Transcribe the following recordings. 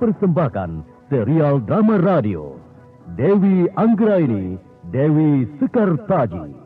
mempersembahkan serial drama radio Dewi Anggraini, Dewi Sekartaji.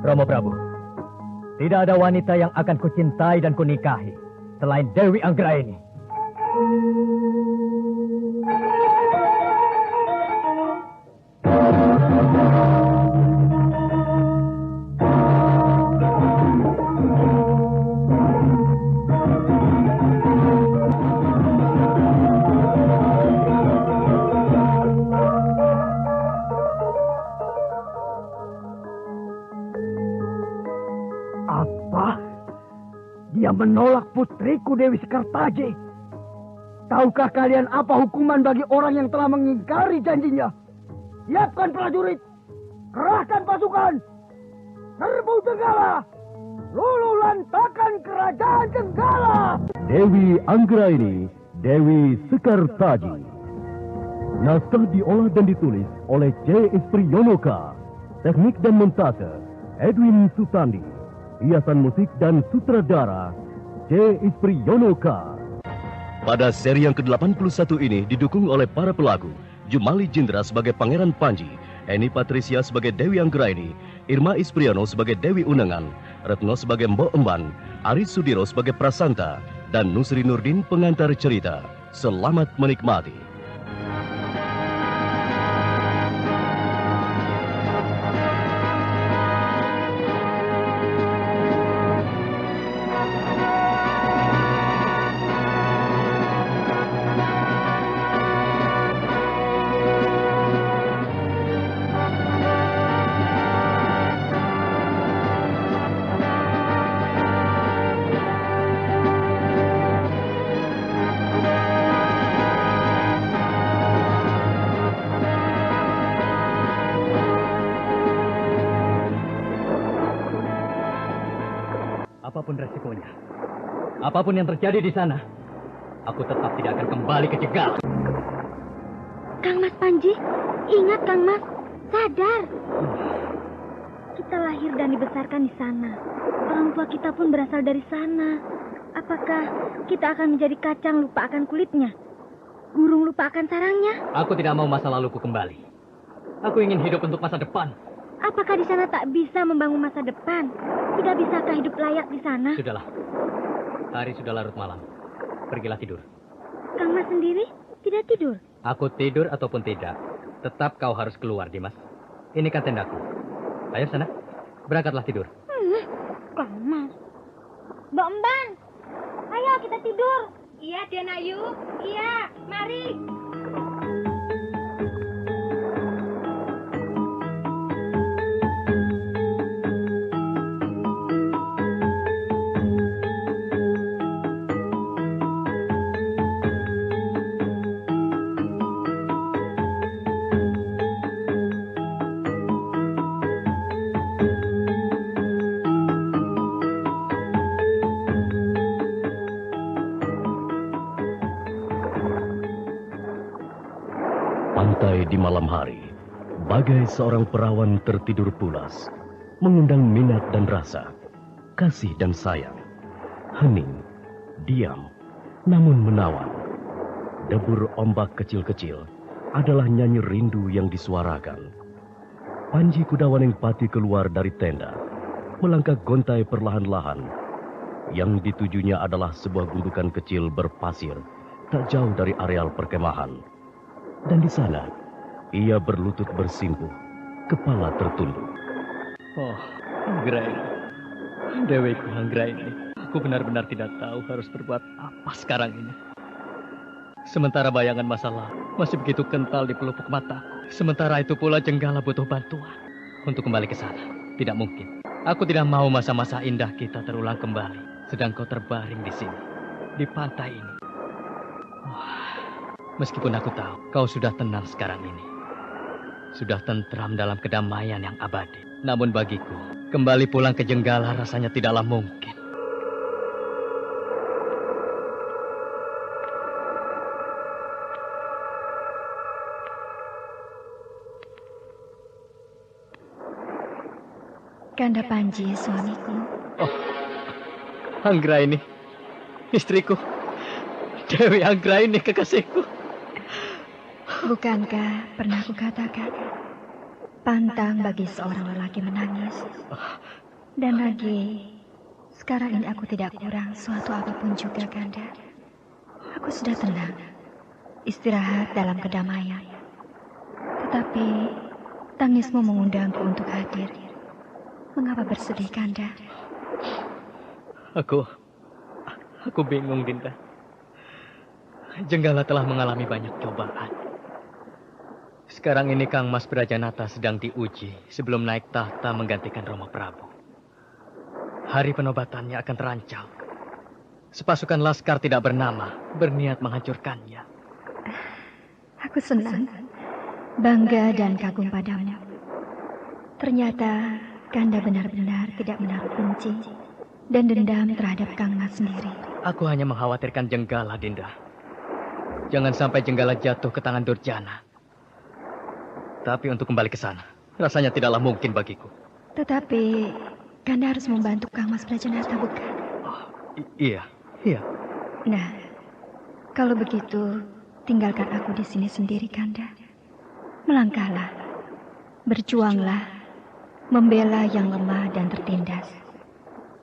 Romo Prabu, tidak ada wanita yang akan kucintai dan kunikahi selain Dewi Anggraini. Dia menolak putriku Dewi Sekartaji. Tahukah kalian apa hukuman bagi orang yang telah mengingkari janjinya? Siapkan prajurit, kerahkan pasukan, serbu Jenggala, luluh lantakan kerajaan Jenggala. Dewi Anggraini, Dewi Sekartaji. Naskah diolah dan ditulis oleh C. Isprionoka. Teknik dan montase Edwin Sutandi. Hiasan musik dan sutradara C. Isprionoka. Pada seri yang ke-81 ini didukung oleh para pelaku Jumali Jindra sebagai Pangeran Panji, Eni Patricia sebagai Dewi Anggraini, Irma Ispriono sebagai Dewi Unengan, Retno sebagai Mbok Emban, Aris Sudiro sebagai Prasanta, dan Nusri Nurdin pengantar cerita. Selamat menikmati. Apapun resikonya, apapun yang terjadi di sana, aku tetap tidak akan kembali ke Jenggala. Kang Mas Panji, ingat Kang Mas, sadar. Kita lahir dan dibesarkan di sana. Orang tua kita pun berasal dari sana. Apakah kita akan menjadi kacang lupa akan kulitnya? Burung lupa akan sarangnya? Aku tidak mau masa laluku kembali. Aku ingin hidup untuk masa depan. Apakah di sana tak bisa membangun masa depan? Tidak bisakah hidup layak di sana? Sudahlah. Hari sudah larut malam. Pergilah tidur. Kang Mas sendiri tidak tidur? Aku tidur ataupun tidak, tetap kau harus keluar, Dimas. Ini kan tendaku. Ayo sana. Berangkatlah tidur. Kang Mas. Mbak Emban. Ayo kita tidur. Iya, Den Ayu. Iya, mari. Pantai di malam hari, bagai seorang perawan tertidur pulas, mengundang minat dan rasa, kasih dan sayang, hening, diam, namun menawan. Debur ombak kecil-kecil adalah nyanyi rindu yang disuarakan. Panji Kudawaningpati keluar dari tenda, melangkah gontai perlahan-lahan. Yang ditujunya adalah sebuah gundukan kecil berpasir, tak jauh dari areal perkemahan. Dan di sana, ia berlutut bersimpuh, kepala tertunduk. Oh, Anggraini. Dewiku Anggraini. Aku benar-benar tidak tahu harus berbuat apa sekarang ini. Sementara bayangan masa lalu masih begitu kental di pelupuk mataku. Sementara itu pula Jenggala butuh bantuan untuk kembali ke sana. Tidak mungkin. Aku tidak mau masa-masa indah kita terulang kembali. Sedang kau terbaring di sini, di pantai ini. Wah, meskipun aku tahu kau sudah tenang sekarang ini. Sudah tentram dalam kedamaian yang abadi. Namun bagiku, kembali pulang ke Jenggala rasanya tidaklah mungkin. Kanda Panji, suamiku. Oh, Anggra ini, istriku. Dewi Anggra ini kekasihku. Bukankah pernah kukatakan, pantang bagi seorang lelaki menangis. Dan lagi, sekarang ini aku tidak kurang suatu apapun juga, Kanda. Aku sudah tenang, istirahat dalam kedamaian. Tetapi, tangismu mengundangku untuk hadir. Mengapa bersedih, Kanda? Aku bingung, Dinda. Jenggala telah mengalami banyak cobaan. Sekarang ini Kang Mas Brajanata sedang diuji sebelum naik tahta menggantikan Rama Prabu. Hari penobatannya akan terancam. Sepasukan laskar tidak bernama berniat menghancurkannya. Aku senang, bangga dan kagum padamu. Ternyata Kanda benar-benar tidak menaruh benci dan dendam terhadap Kang Mas sendiri. Aku hanya mengkhawatirkan Jenggala, Dinda. Jangan sampai Jenggala jatuh ke tangan Durjana. Tapi untuk kembali ke sana, rasanya tidaklah mungkin bagiku. Tetapi Kanda harus membantu Kang Mas Brajanata, bukan? Oh, iya. Nah, kalau begitu, tinggalkan aku di sini sendiri, Kanda. Melangkahlah, berjuanglah, membela yang lemah dan tertindas.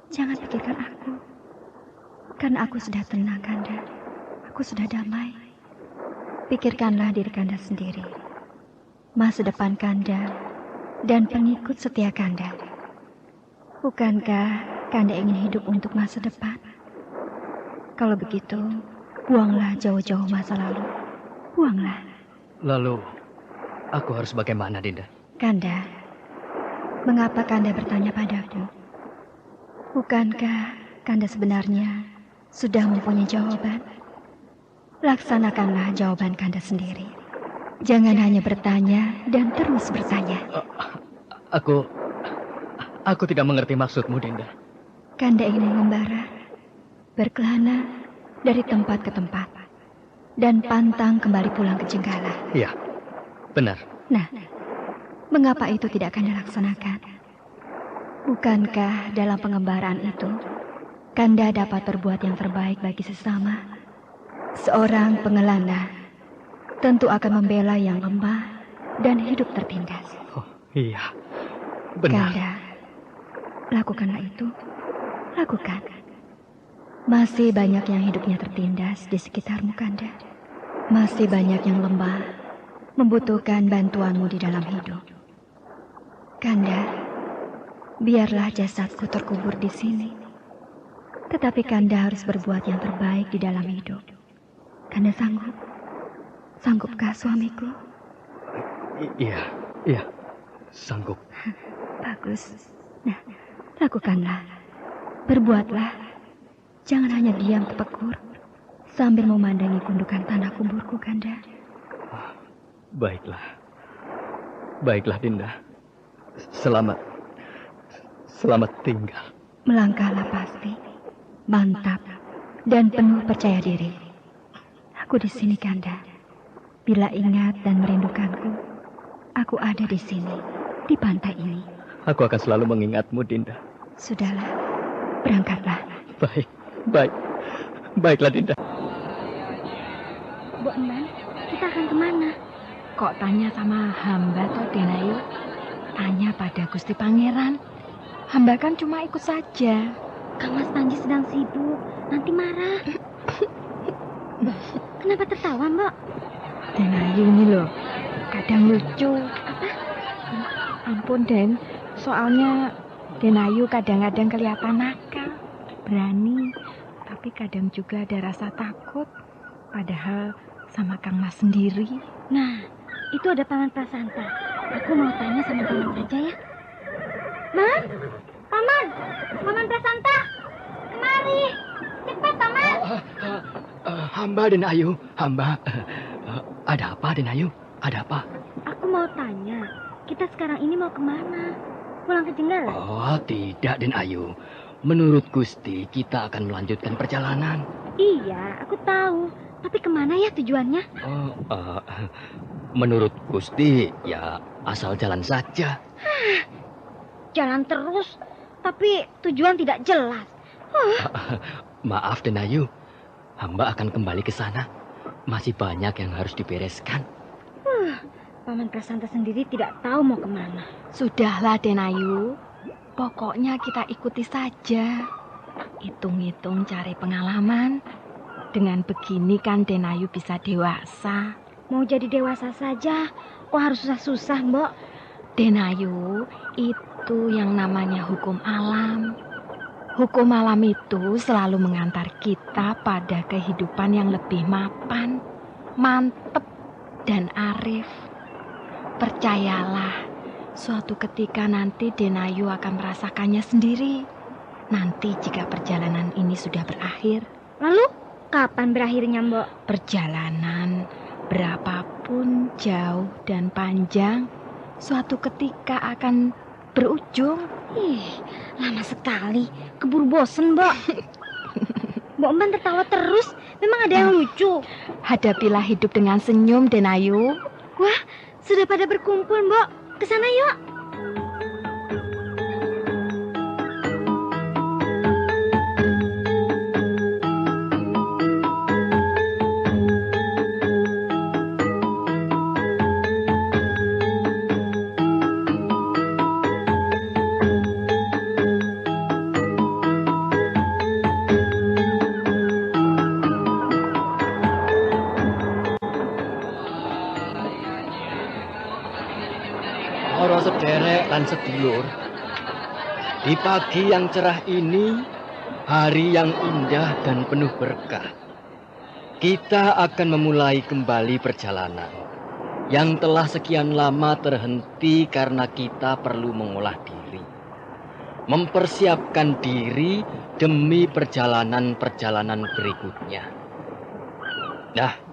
Jangan pikirkan aku, karena aku sudah tenang, Kanda. Aku sudah damai. Pikirkanlah diri Kanda sendiri, masa depan Kanda, dan pengikut setia Kanda. Bukankah Kanda ingin hidup untuk masa depan? Kalau begitu, buanglah jauh-jauh masa lalu. Buanglah. Lalu, aku harus bagaimana, Dinda? Kanda, mengapa Kanda bertanya padaku? Bukankah Kanda sebenarnya sudah mempunyai jawaban? Laksanakanlah jawaban Kanda sendiri. Jangan hanya bertanya dan terus bertanya. Aku tidak mengerti maksudmu, Dinda. Kanda ingin membara, berkelana dari tempat ke tempat, dan pantang kembali pulang ke Jenggala. Iya, benar. Nah, mengapa itu tidak Kanda laksanakan? Bukankah dalam pengembaraan itu, Kanda dapat berbuat yang terbaik bagi sesama? Seorang pengelana tentu akan membela yang lemah dan hidup tertindas. Oh, iya, benar. Kanda, lakukanlah itu. Lakukan. Masih banyak yang hidupnya tertindas di sekitarmu, Kanda. Masih banyak yang lemah, membutuhkan bantuanmu di dalam hidup. Kanda, biarlah jasadku terkubur di sini. Tetapi Kanda harus berbuat yang terbaik di dalam hidup. Kanda sanggup? Sanggupkah suamiku? Iya, sanggup. Bagus. Nah, lakukanlah. Berbuatlah. Jangan hanya diam tepekur sambil memandangi gundukan tanah kuburku, Kanda. Baiklah, Dinda. Selamat tinggal. Melangkahlah pasti, mantap, dan penuh percaya diri. Aku di sini, Kanda. Bila ingat dan merindukanku, aku ada di sini, di pantai ini. Aku akan selalu mengingatmu, Dinda. Sudahlah, berangkatlah. Baiklah, Dinda. Bu Emban, kita akan kemana? Kok tanya sama hamba toh, Denayu? Tanya pada Gusti Pangeran. Hamba kan cuma ikut saja. Kang Mas Panji sedang sibuk, nanti marah. Kenapa tertawa, Mbak? Denayu ini loh, kadang lucu. Apa? Ampun, Den. Soalnya Denayu kadang-kadang kelihatan nakal, berani, tapi kadang juga ada rasa takut. Padahal sama Kang Mas sendiri. Nah, itu ada Paman Prasanta. Aku mau tanya sama Paman saja ya. Man, Paman, Paman Prasanta, kemari, cepat Paman. Hamba Den Ayu, hamba. Ada apa Den Ayu? Ada apa? Aku mau tanya, kita sekarang ini mau kemana? Pulang ke Jenggala? Oh, tidak Den Ayu. Menurut Gusti, kita akan melanjutkan perjalanan. Iya, aku tahu. Tapi kemana ya tujuannya? Menurut Gusti, ya asal jalan saja. Jalan terus, tapi tujuan tidak jelas. Maaf Den Ayu, hamba akan kembali ke sana. Masih banyak yang harus dibereskan. Paman Prasanta sendiri tidak tahu mau kemana. Sudahlah Den Ayu, pokoknya kita ikuti saja. Hitung-hitung cari pengalaman. Dengan begini kan Den Ayu bisa dewasa. Mau jadi dewasa saja, kok harus susah-susah, Mbok? Den Ayu, itu yang namanya hukum alam. Hukum alam itu selalu mengantar kita pada kehidupan yang lebih mapan, mantep, dan arif. Percayalah, suatu ketika nanti Den Ayu akan merasakannya sendiri. Nanti jika perjalanan ini sudah berakhir. Lalu, kapan berakhirnya, Mbok? Perjalanan berapapun jauh dan panjang, suatu ketika akan berujung. Lama sekali. Keburu bosen, Mbok. Mbok Emban tertawa terus. Memang ada yang lucu. Hadapilah hidup dengan senyum, Den Ayu. Wah, sudah pada berkumpul, Mbok. Kesana yuk. Para sederek lan sedulur, di pagi yang cerah ini, hari yang indah dan penuh berkah, kita akan memulai kembali perjalanan yang telah sekian lama terhenti karena kita perlu mengolah diri, mempersiapkan diri demi perjalanan-perjalanan berikutnya. Nah,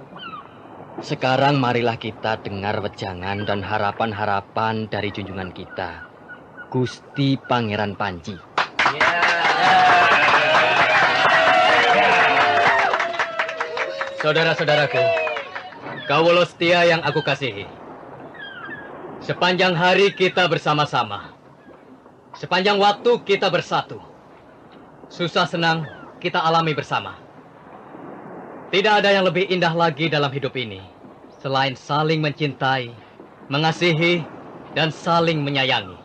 sekarang marilah kita dengar wejangan dan harapan-harapan dari junjungan kita, Gusti Pangeran Panji. Saudara-saudaraku, kawula setia yang aku kasihi. Sepanjang hari kita bersama-sama. Sepanjang waktu kita bersatu. Susah senang kita alami bersama. Tidak ada yang lebih indah lagi dalam hidup ini selain saling mencintai, mengasihi, dan saling menyayangi.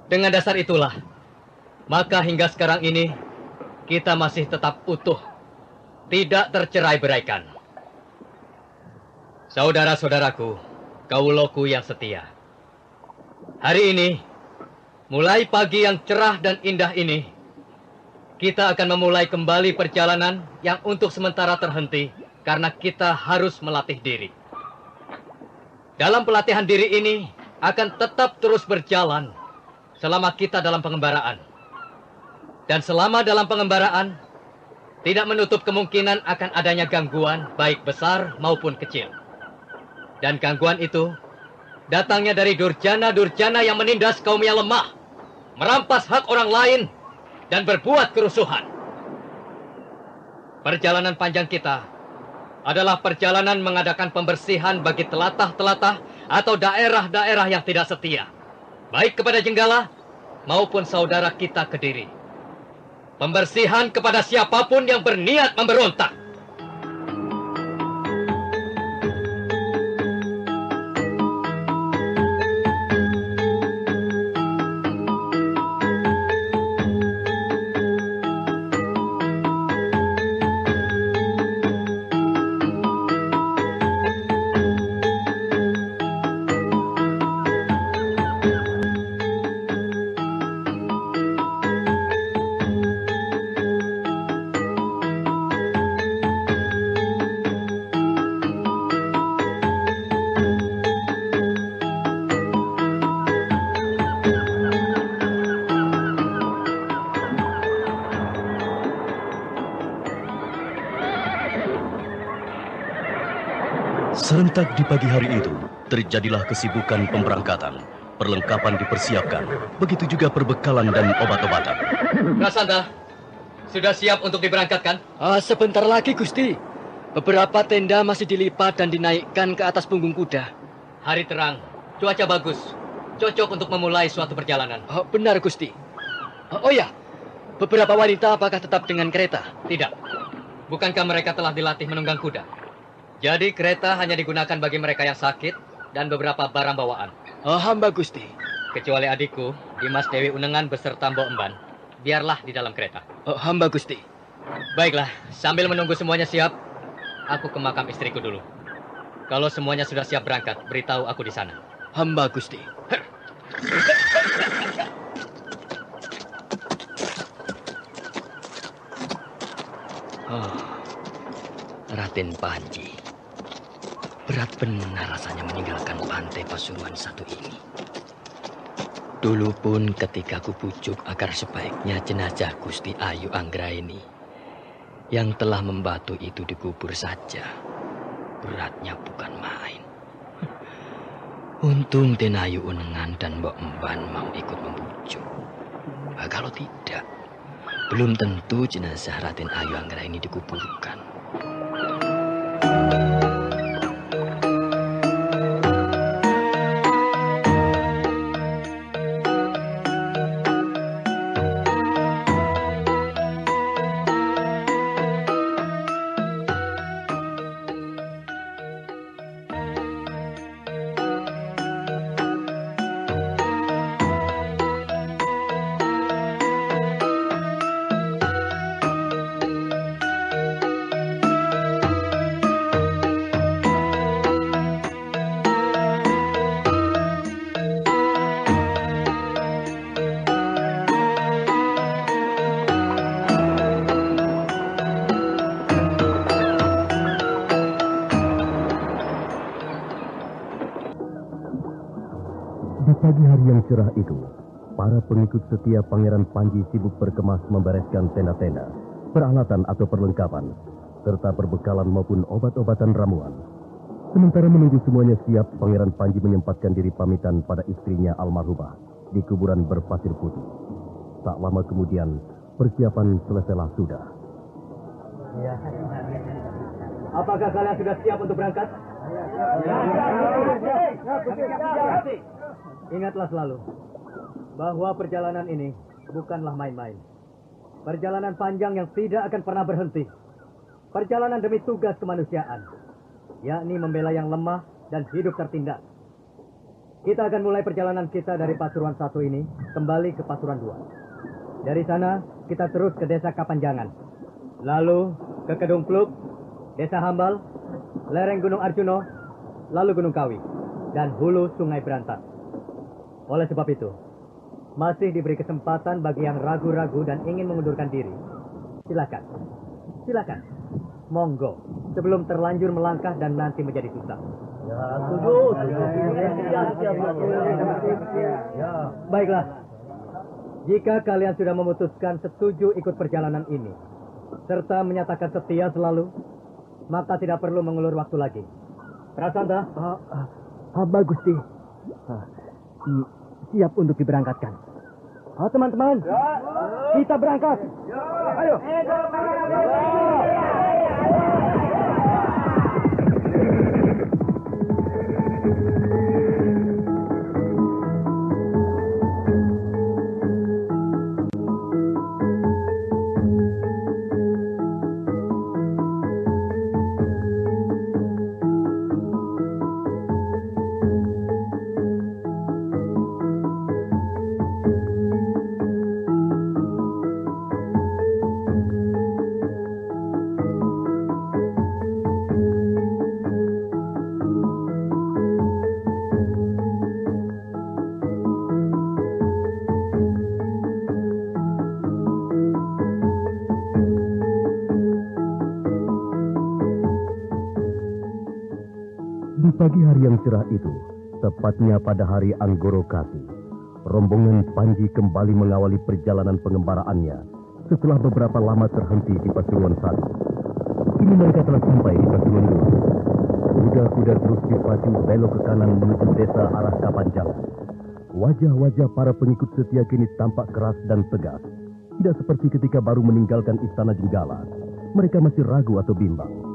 Dengan dasar itulah, maka hingga sekarang ini kita masih tetap utuh, tidak tercerai-beraikan. Saudara-saudaraku, kawulaku yang setia. Hari ini, mulai pagi yang cerah dan indah ini, kita akan memulai kembali perjalanan yang untuk sementara terhenti karena kita harus melatih diri. Dalam pelatihan diri ini akan tetap terus berjalan selama kita dalam pengembaraan. Dan selama dalam pengembaraan, tidak menutup kemungkinan akan adanya gangguan baik besar maupun kecil. Dan gangguan itu datangnya dari durjana-durjana yang menindas kaum yang lemah, merampas hak orang lain, dan berbuat kerusuhan. Perjalanan panjang kita adalah perjalanan mengadakan pembersihan bagi telatah-telatah atau daerah-daerah yang tidak setia, baik kepada Jenggala maupun saudara kita Kediri. Pembersihan kepada siapapun yang berniat memberontak. Serentak di pagi hari itu, terjadilah kesibukan pemberangkatan. Perlengkapan dipersiapkan, begitu juga perbekalan dan obat-obatan. Prasanta, sudah siap untuk diberangkatkan? Sebentar lagi, Gusti. Beberapa tenda masih dilipat dan dinaikkan ke atas punggung kuda. Hari terang, cuaca bagus. Cocok untuk memulai suatu perjalanan. Benar, Gusti. Oh ya, beberapa wanita apakah tetap dengan kereta? Tidak. Bukankah mereka telah dilatih menunggang kuda? Jadi kereta hanya digunakan bagi mereka yang sakit dan beberapa barang bawaan. Hamba Gusti. Kecuali adikku, Dimas Dewi Unengan beserta Mbok Emban. Biarlah di dalam kereta. Hamba Gusti. Baiklah, sambil menunggu semuanya siap, aku ke makam istriku dulu. Kalau semuanya sudah siap berangkat, beritahu aku di sana. Hamba Gusti. Raden Panji. Berat benar rasanya meninggalkan pantai Pasuruan satu ini. Dulu pun ketika ku bujuk agar sebaiknya jenazah Gusti Ayu Anggraini yang telah membatu itu dikubur saja. Beratnya bukan main. Untung Den Ayu Unengan dan Mbok Emban mau ikut membujuk. Kalau tidak, belum tentu jenazah Raden Ayu Anggraini dikuburkan. Di pagi hari yang cerah itu, para pengikut setia Pangeran Panji sibuk berkemas membereskan tenda-tenda, peralatan atau perlengkapan, serta perbekalan maupun obat-obatan ramuan. Sementara menunggu semuanya siap, Pangeran Panji menyempatkan diri pamitan pada istrinya almarhumah di kuburan berpasir putih. Tak lama kemudian, persiapan selesailah sudah. Ya. Apakah kalian sudah siap untuk berangkat? Ingatlah selalu bahwa perjalanan ini bukanlah main-main. Perjalanan panjang yang tidak akan pernah berhenti. Perjalanan demi tugas kemanusiaan, yakni membela yang lemah dan hidup tertindas. Kita akan mulai perjalanan kita dari Pasuruan 1 ini kembali ke Pasuruan 2. Dari sana kita terus ke Desa Kapanjangan, lalu ke Kedung Pluk, Desa Hambal, lereng Gunung Arjuno, lalu Gunung Kawi, dan hulu Sungai Berantas. Oleh sebab itu, masih diberi kesempatan bagi yang ragu-ragu dan ingin mengundurkan diri. Silakan, silakan, monggo, sebelum terlanjur melangkah dan nanti menjadi susah. Ya, setuju. Baiklah, jika kalian sudah memutuskan setuju ikut perjalanan ini, serta menyatakan setia selalu, maka tidak perlu mengulur waktu lagi. Prasanta? Hamba Gusti. Siap untuk diberangkatkan. Teman-teman, kita berangkat. Ayo. Di pagi hari yang cerah itu, tepatnya pada hari Anggoro Kasi, rombongan Panji kembali mengawali perjalanan pengembaraannya setelah beberapa lama terhenti di Pasuruan 1. Kini mereka telah sampai di Pasuruan 2. Kuda-kuda terus dipacu belok ke kanan menuju desa arah Kapanjangan. Wajah-wajah para pengikut setia kini tampak keras dan tegas. Tidak seperti ketika baru meninggalkan istana Jenggala. Mereka masih ragu atau bimbang.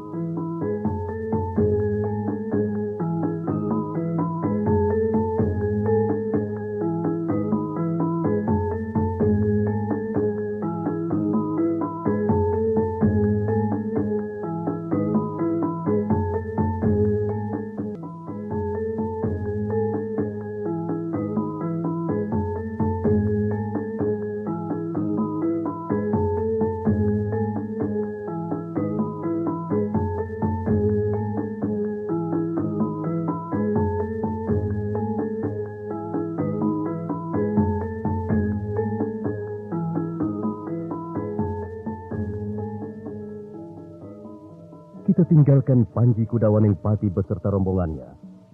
Kita tinggalkan Panji Kudawaningpati beserta rombongannya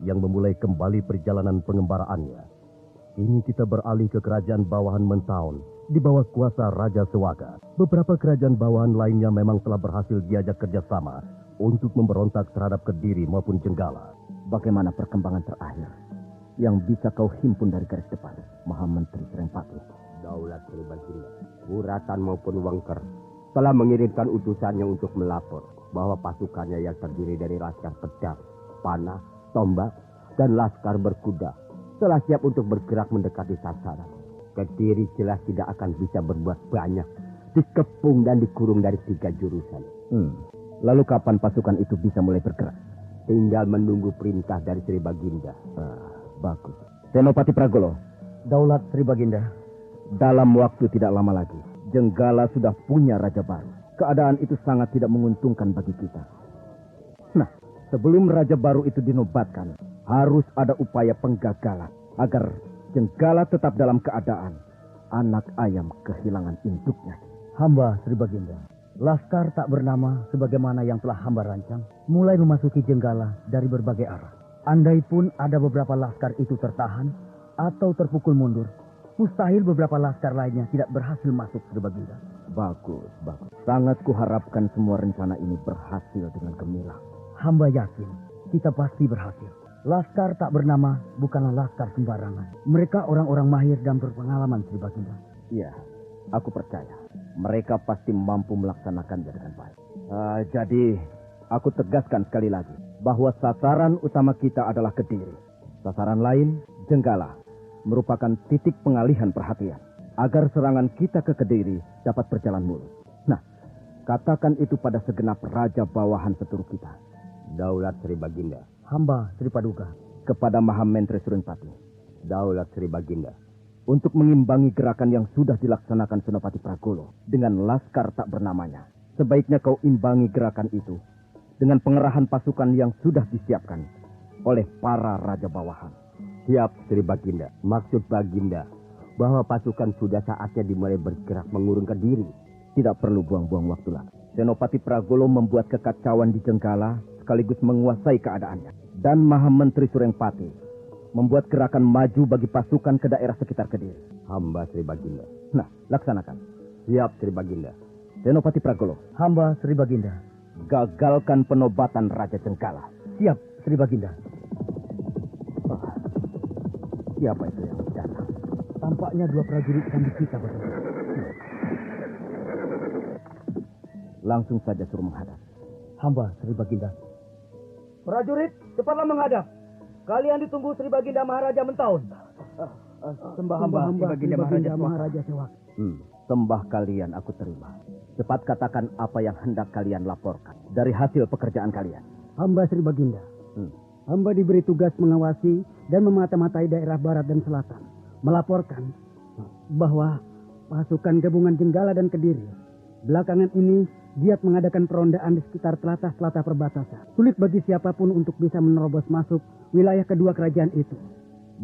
yang memulai kembali perjalanan pengembaraannya. Kini kita beralih ke kerajaan bawahan Mentaun di bawah kuasa Raja Sewaka. Beberapa kerajaan bawahan lainnya memang telah berhasil diajak kerjasama untuk memberontak terhadap Kediri maupun Jenggala. Bagaimana perkembangan terakhir yang bisa kau himpun dari garis depan, Maha Menteri Serengpati? Daulat Sri Baginda, Buratan maupun Wengker telah mengirimkan utusannya untuk melapor bahwa pasukannya yang terdiri dari laskar pedang, panah, tombak, dan laskar berkuda telah siap untuk bergerak mendekati sasaran. Kediri jelas tidak akan bisa berbuat banyak, dikepung dan dikurung dari 3 jurusan. Lalu kapan pasukan itu bisa mulai bergerak? Tinggal menunggu perintah dari Sri Baginda. Bagus. Senopati Pragolo, Daulat Sri Baginda, dalam waktu tidak lama lagi, Jenggala sudah punya raja baru. Keadaan itu sangat tidak menguntungkan bagi kita. Nah, sebelum raja baru itu dinobatkan, harus ada upaya penggagalan agar Jenggala tetap dalam keadaan anak ayam kehilangan induknya. Hamba Sri Baginda, laskar tak bernama sebagaimana yang telah hamba rancang mulai memasuki Jenggala dari berbagai arah. Andai pun ada beberapa laskar itu tertahan atau terpukul mundur, mustahil beberapa laskar lainnya tidak berhasil masuk Sri Baginda. Bagus, bagus. Sangat kuharapkan semua rencana ini berhasil dengan gemilang. Hamba yakin kita pasti berhasil. Laskar tak bernama bukanlah laskar sembarangan. Mereka orang-orang mahir dan berpengalaman, Sri Baginda. Iya, aku percaya. Mereka pasti mampu melaksanakannya dengan baik. Jadi, aku tegaskan sekali lagi bahwa sasaran utama kita adalah Kediri. Sasaran lain, Jenggala, merupakan titik pengalihan perhatian agar serangan kita ke Kediri dapat berjalan mulus. Nah, katakan itu pada segenap raja bawahan seluruh kita. Daulat Sri Baginda. Hamba Sri Paduka kepada Maha Menteri Serengpati. Daulat Sri Baginda. Untuk mengimbangi gerakan yang sudah dilaksanakan Senopati Pragolo dengan laskar tak bernamanya, sebaiknya kau imbangi gerakan itu dengan pengerahan pasukan yang sudah disiapkan oleh para raja bawahan. Siap, Sri Baginda. Maksud Baginda bahwa pasukan sudah saatnya dimulai bergerak mengurung Kediri. Tidak perlu buang-buang waktu lagi. Senopati Pragolo membuat kekacauan di Jenggala sekaligus menguasai keadaannya. Dan Maha Menteri Serengpati membuat gerakan maju bagi pasukan ke daerah sekitar Kediri. Hamba Sri Baginda. Nah, laksanakan. Siap, Sri Baginda. Senopati Pragolo. Hamba Sri Baginda. Gagalkan penobatan Raja Jenggala. Siap, Sri Baginda. Siapa itu yang datang? Tampaknya 2 prajurit candi kita, betul. Langsung saja suruh menghadap. Hamba Sri Baginda. Prajurit, cepatlah menghadap. Kalian ditunggu Sri Baginda Maharaja Mentaun. Sembah hamba Sri Baginda Maharaja Sewaka. Sembah kalian aku terima. Cepat katakan apa yang hendak kalian laporkan dari hasil pekerjaan kalian. Hamba Sri Baginda. Hamba diberi tugas mengawasi dan memata-matai daerah barat dan selatan. Melaporkan bahwa pasukan gabungan Jenggala dan Kediri belakangan ini giat mengadakan perondaan di sekitar telatah-telatah perbatasan. Sulit bagi siapapun untuk bisa menerobos masuk wilayah kedua kerajaan itu.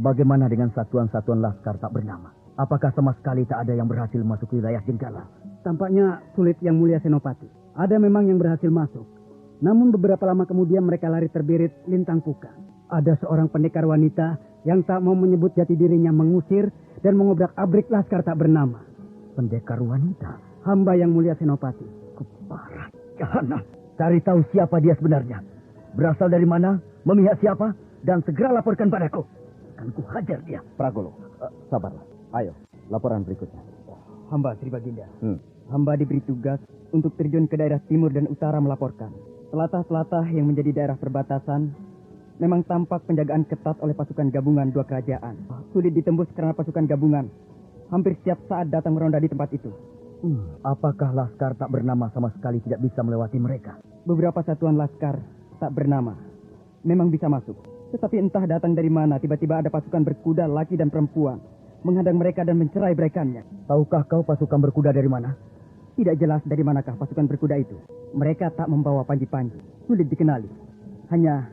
Bagaimana dengan satuan-satuan laskar tak bernama? Apakah sama sekali tak ada yang berhasil masuk wilayah Jenggala? Tampaknya sulit, Yang Mulia Senopati. Ada memang yang berhasil masuk. Namun beberapa lama kemudian mereka lari terbirit lintang puka. Ada seorang pendekar wanita yang tak mau menyebut jati dirinya mengusir dan mengobrak-abrik laskar tak bernama. Pendekar wanita? Hamba Yang Mulia Senopati. Keparat, ganas. Cari tahu siapa dia sebenarnya. Berasal dari mana? Memihak siapa? Dan segera laporkan padaku. Akan ku hajar dia. Pragolo, sabarlah. Ayo, laporan berikutnya. Hamba Sri Baginda. Hamba diberi tugas untuk terjun ke daerah timur dan utara melaporkan. Telatah-telatah yang menjadi daerah perbatasan memang tampak penjagaan ketat oleh pasukan gabungan dua kerajaan. Sulit ditembus karena pasukan gabungan hampir setiap saat datang meronda di tempat itu. Apakah Laskar tak bernama sama sekali tidak bisa melewati mereka? Beberapa satuan Laskar tak bernama memang bisa masuk. Tetapi entah datang dari mana, tiba-tiba ada pasukan berkuda laki dan perempuan menghadang mereka dan mencerai-beraikannya. Tahukah kau pasukan berkuda dari mana? Tidak jelas dari manakah pasukan berkuda itu. Mereka tak membawa panji-panji. Sulit dikenali. Hanya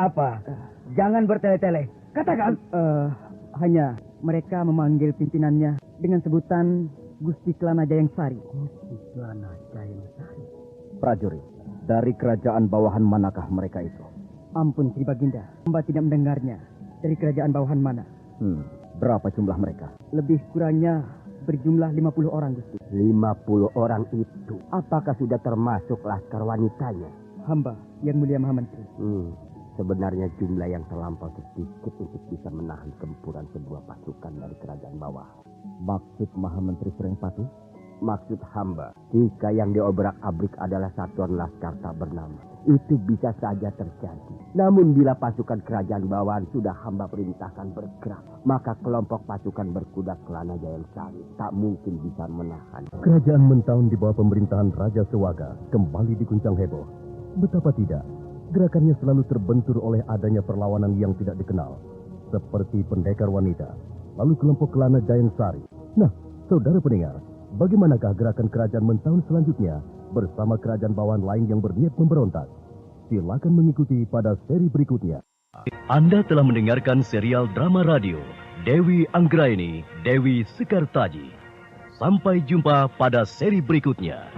apa? Jangan bertele-tele. Katakan. Hanya mereka memanggil pimpinannya dengan sebutan Gusti Kelana Jayeng Sari. Gusti Kelana Jayeng Sari. Prajurit, dari kerajaan bawahan manakah mereka itu? Ampun Sri Baginda, hamba tidak mendengarnya. Dari kerajaan bawahan mana? Berapa jumlah mereka? Lebih kurangnya berjumlah 50 orang, Gusti. 50 orang itu, apakah sudah termasuk laskar wanitanya? Hamba, Yang Mulia Maha Menteri. Sebenarnya jumlah yang terlampau sedikit untuk bisa menahan gempuran sebuah pasukan dari kerajaan bawah. Maksud Maha Menteri Surengpati? Maksud hamba, jika yang diobrak-abrik adalah satuan laskar tak bernama, itu bisa saja terjadi. Namun bila pasukan kerajaan bawahan sudah hamba perintahkan bergerak, maka kelompok pasukan berkuda Kelana Jayeng Sari tak mungkin bisa menahan. Kerajaan Mentaun di bawah pemerintahan Raja Sewaga kembali diguncang heboh. Betapa tidak, gerakannya selalu terbentur oleh adanya perlawanan yang tidak dikenal, seperti pendekar wanita, lalu kelompok Kelana Jayeng Sari. Nah, saudara pendengar, bagaimanakah gerakan kerajaan Mentaun selanjutnya bersama kerajaan bawahan lain yang berniat memberontak? Silakan mengikuti pada seri berikutnya. Anda telah mendengarkan serial drama radio Dewi Anggraini, Dewi Sekartaji. Sampai jumpa pada seri berikutnya.